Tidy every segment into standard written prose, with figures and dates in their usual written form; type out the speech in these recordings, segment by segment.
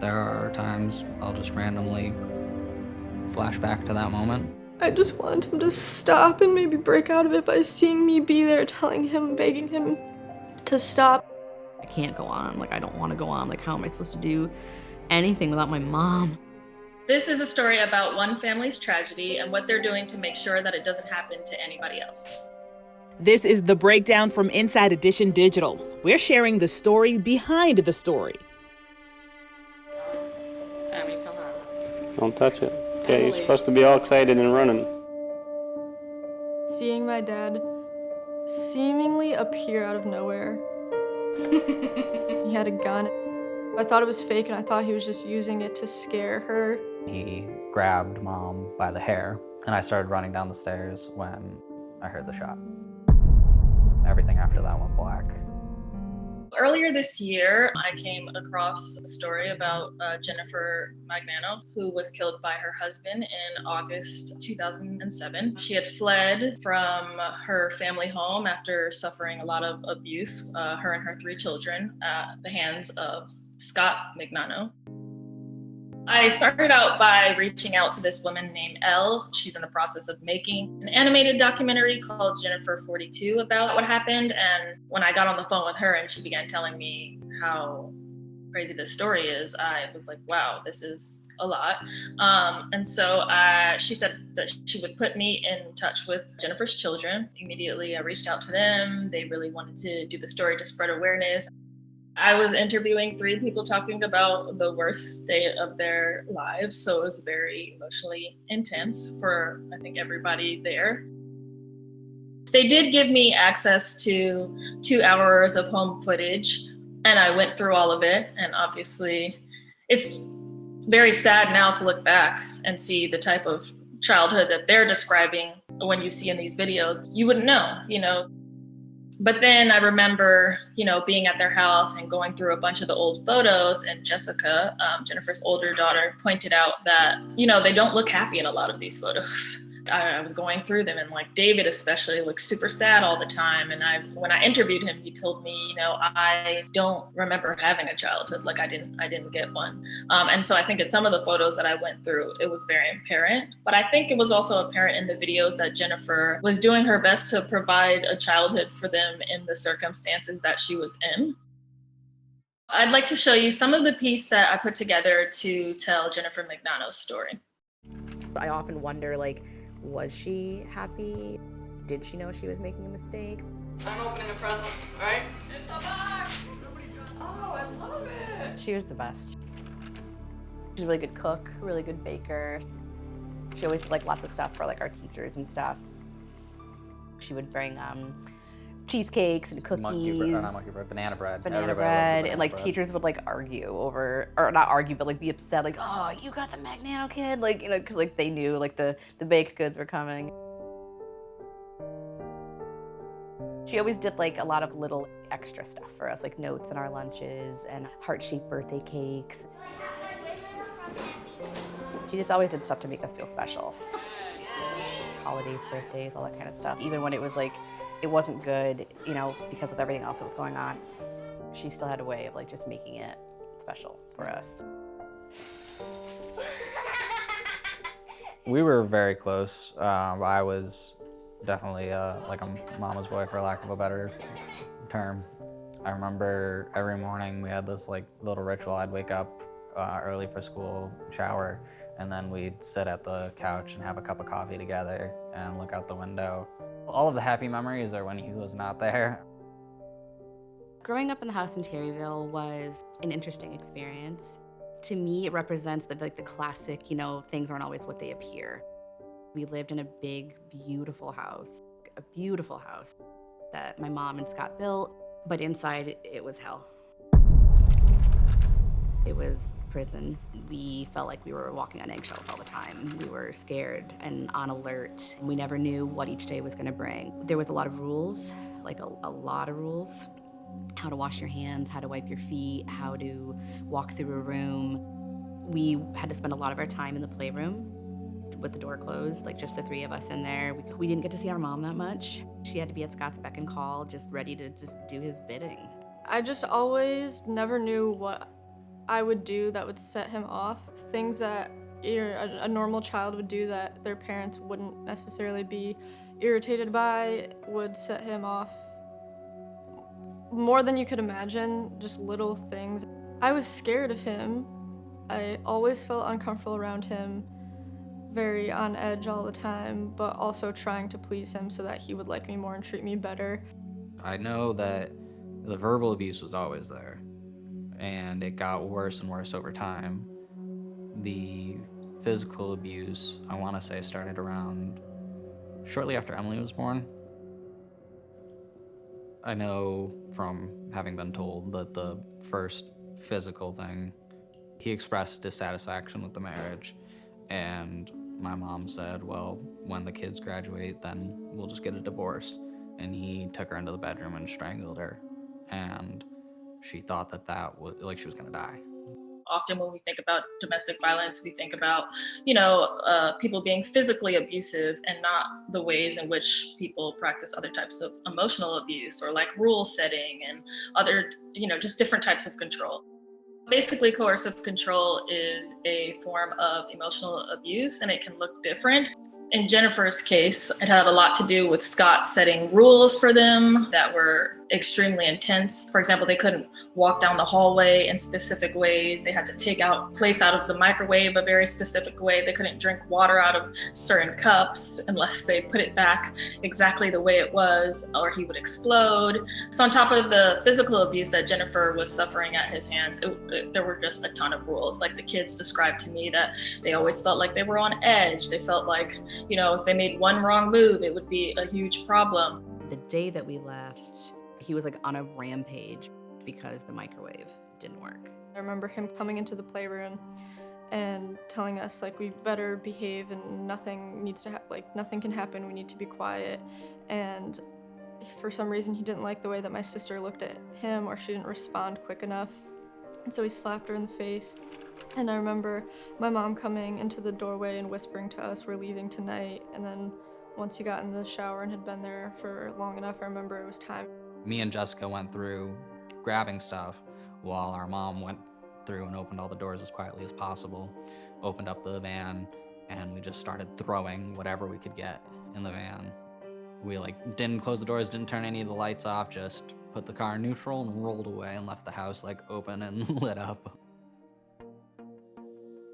There are times I'll just randomly flash back to that moment. I just wanted him to stop and maybe break out of it by seeing me be there, telling him, begging him to stop. I can't go on, like I don't want to go on, like how am I supposed to do anything without my mom? This is a story about one family's tragedy and what they're doing to make sure that it doesn't happen to anybody else. This is The Breakdown from Inside Edition Digital. We're sharing the story behind the story. Don't touch it. Okay, you're supposed to be all excited and running. Seeing my dad seemingly appear out of nowhere. He had a gun. I thought it was fake and I thought he was just using it to scare her. He grabbed Mom by the hair, and I started running down the stairs when I heard the shot. Everything after that went black. Earlier this year, I came across a story about Jennifer Magnano, who was killed by her husband in August 2007. She had fled from her family home after suffering a lot of abuse, her and her 3 children, at the hands of Scott Magnano. I started out by reaching out to this woman named Elle. She's in the process of making an animated documentary called Jennifer 42 about what happened. And when I got on the phone with her and she began telling me how crazy this story is, I was like, wow, this is a lot. And so she said that she would put me in touch with Jennifer's children. Immediately, I reached out to them. They really wanted to do the story to spread awareness. I was interviewing 3 people talking about the worst day of their lives, so it was very emotionally intense for, I think, everybody there. They did give me access to 2 hours of home footage, and I went through all of it, and obviously it's very sad now to look back and see the type of childhood that they're describing when you see in these videos. You wouldn't know, you know. But then I remember, being at their house and going through a bunch of the old photos, and Jessica, Jennifer's older daughter, pointed out that, they don't look happy in a lot of these photos. I was going through them, and like David especially looks super sad all the time. And when I interviewed him, he told me, I don't remember having a childhood. Like I didn't get one. And so I think in some of the photos that I went through, it was very apparent. But I think it was also apparent in the videos that Jennifer was doing her best to provide a childhood for them in the circumstances that she was in. I'd like to show you some of the piece that I put together to tell Jennifer Magnano's story. I often wonder, was she happy? Did she know she was making a mistake? I'm opening a present, right? It's a box! Oh, I love it! She was the best. She's a really good cook, really good baker. She always lots of stuff for our teachers and stuff. She would bring cheesecakes and cookies. Banana bread. Banana bread. And teachers would argue over, or not argue, but be upset, oh, you got the Magnano kid, because they knew the baked goods were coming. She always did a lot of little extra stuff for us, notes in our lunches and heart-shaped birthday cakes. She just always did stuff to make us feel special. Holidays, birthdays, all that kind of stuff. Even when it was it wasn't good, because of everything else that was going on. She still had a way of just making it special for us. We were very close. I was definitely a mama's boy, for lack of a better term. I remember every morning we had this little ritual. I'd wake up early for school, shower, and then we'd sit at the couch and have a cup of coffee together and look out the window. All of the happy memories are when he was not there. Growing up in the house in Terryville was an interesting experience. To me, it represents the classic, things aren't always what they appear. We lived in a big, beautiful house that my mom and Scott built, but inside it was hell. It was prison. We felt like we were walking on eggshells all the time. We were scared and on alert. We never knew what each day was gonna bring. There was a lot of rules, a lot of rules. How to wash your hands, how to wipe your feet, how to walk through a room. We had to spend a lot of our time in the playroom with the door closed, just the 3 of us in there. We didn't get to see our mom that much. She had to be at Scott's beck and call, just ready to just do his bidding. I just always never knew what I would do that would set him off, things that a normal child would do that their parents wouldn't necessarily be irritated by, would set him off more than you could imagine, just little things. I was scared of him. I always felt uncomfortable around him, very on edge all the time, but also trying to please him so that he would like me more and treat me better. I know that the verbal abuse was always there, and it got worse and worse over time. The physical abuse, I want to say, started around shortly after Emily was born. I know from having been told that the first physical thing, he expressed dissatisfaction with the marriage, and my mom said, well, when the kids graduate, then we'll just get a divorce. And he took her into the bedroom and strangled her, and she thought that was like she was gonna die. Often when we think about domestic violence, we think about, people being physically abusive and not the ways in which people practice other types of emotional abuse, or like rule setting and other, just different types of control. Basically, coercive control is a form of emotional abuse, and it can look different. In Jennifer's case, it had a lot to do with Scott setting rules for them that were extremely intense. For example, they couldn't walk down the hallway in specific ways. They had to take out plates out of the microwave a very specific way. They couldn't drink water out of certain cups unless they put it back exactly the way it was, or he would explode. So on top of the physical abuse that Jennifer was suffering at his hands, there were just a ton of rules. Like the kids described to me that they always felt like they were on edge. They felt like, if they made one wrong move, it would be a huge problem. The day that we left, he was like on a rampage because the microwave didn't work. I remember him coming into the playroom and telling us like we better behave and nothing needs to nothing can happen, we need to be quiet. And for some reason he didn't like the way that my sister looked at him, or she didn't respond quick enough. And so he slapped her in the face. And I remember my mom coming into the doorway and whispering to us, we're leaving tonight. And then once he got in the shower and had been there for long enough, I remember it was time. Me and Jessica went through grabbing stuff while our mom went through and opened all the doors as quietly as possible, opened up the van, and we just started throwing whatever we could get in the van. We didn't close the doors, didn't turn any of the lights off, just put the car in neutral and rolled away and left the house open and lit up.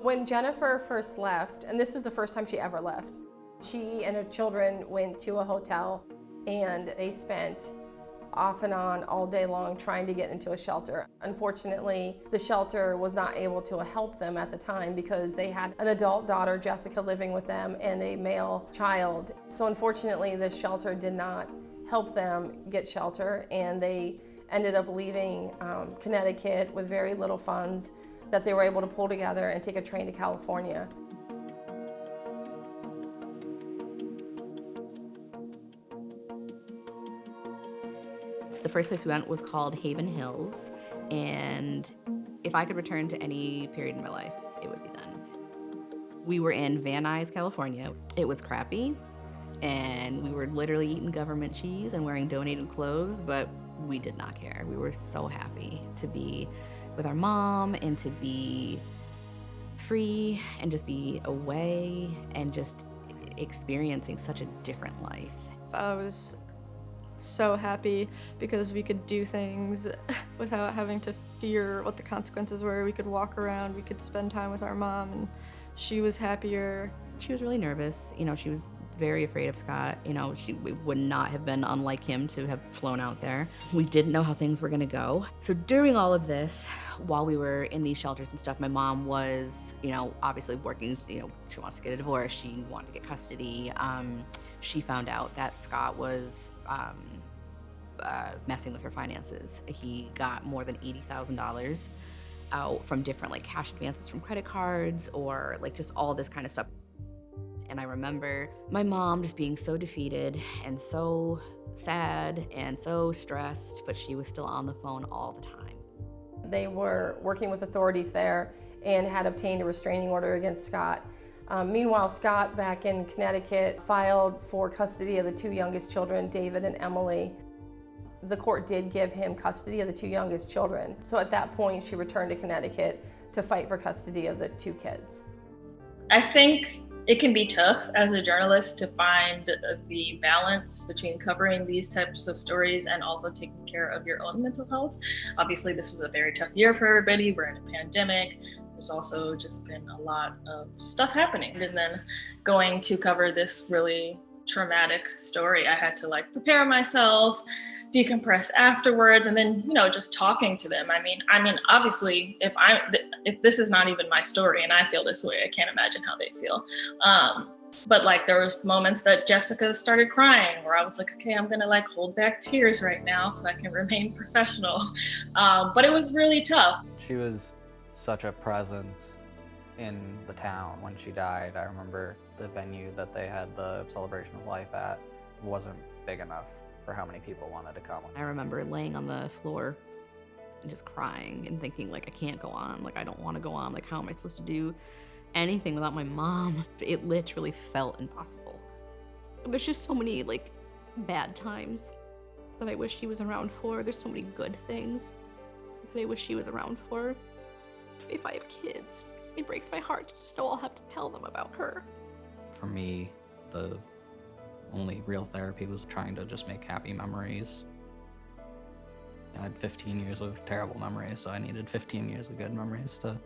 When Jennifer first left, and this is the first time she ever left, she and her children went to a hotel and they spent off and on all day long trying to get into a shelter. Unfortunately, the shelter was not able to help them at the time because they had an adult daughter, Jessica, living with them and a male child. So unfortunately, the shelter did not help them get shelter, and they ended up leaving Connecticut with very little funds that they were able to pull together and take a train to California. The first place we went was called Haven Hills, and if I could return to any period in my life, it would be then. We were in Van Nuys, California. It was crappy, and we were literally eating government cheese and wearing donated clothes, but we did not care. We were so happy to be with our mom and to be free and just be away and just experiencing such a different life. I was so happy because we could do things without having to fear what the consequences were. We could walk around, we could spend time with our mom, and she was happier. She was really nervous. She was very afraid of Scott. She would not have been unlike him to have flown out there. We didn't know how things were gonna go. So during all of this, while we were in these shelters and stuff, my mom was, obviously working, she wants to get a divorce, she wanted to get custody. She found out that Scott was messing with her finances. He got more than $80,000 out from different cash advances from credit cards, or just all this kind of stuff. And I remember my mom just being so defeated and so sad and so stressed, but she was still on the phone all the time. They were working with authorities there and had obtained a restraining order against Scott. Meanwhile, Scott, back in Connecticut, filed for custody of the two youngest children, David and Emily. The court did give him custody of the 2 youngest children. So at that point, she returned to Connecticut to fight for custody of the 2 kids. I think it can be tough as a journalist to find the balance between covering these types of stories and also taking care of your own mental health. Obviously, this was a very tough year for everybody. We're in a pandemic. There's also just been a lot of stuff happening. And then going to cover this really traumatic story, I had to like prepare myself, decompress afterwards, and then, you know, just talking to them. I mean, obviously, if this is not even my story and I feel this way, I can't imagine how they feel. But like there was moments that Jessica started crying where I was like, okay, I'm gonna like hold back tears right now so I can remain professional. But it was really tough. She was such a presence in the town when she died. I remember the venue that they had the celebration of life at wasn't big enough for how many people wanted to come. I remember laying on the floor and just crying and thinking like, I can't go on, like I don't want to go on, like how am I supposed to do anything without my mom? It literally felt impossible. There's just so many like bad times that I wish she was around for. There's so many good things that I wish she was around for. If I have kids, it breaks my heart to just know I'll have to tell them about her. For me, the only real therapy was trying to just make happy memories. I had 15 years of terrible memories, so I needed 15 years of good memories to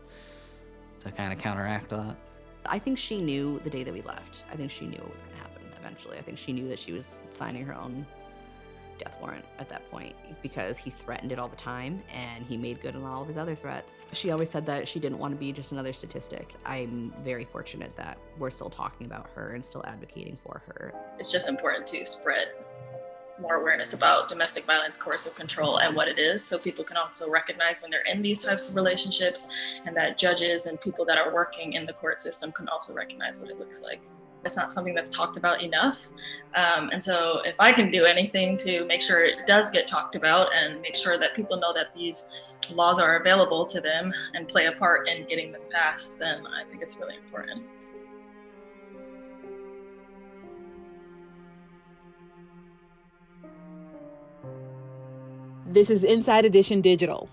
kind of counteract that. I think she knew the day that we left. I think she knew what was going to happen eventually. I think she knew that she was signing her own death warrant at that point because he threatened it all the time and he made good on all of his other threats. She always said that she didn't want to be just another statistic. I'm very fortunate that we're still talking about her and still advocating for her. It's just important to spread more awareness about domestic violence, coercive control, and what it is, so people can also recognize when they're in these types of relationships, and that judges and people that are working in the court system can also recognize what it looks like. It's not something that's talked about enough. And so if I can do anything to make sure it does get talked about and make sure that people know that these laws are available to them and play a part in getting them passed, then I think it's really important. This is Inside Edition Digital.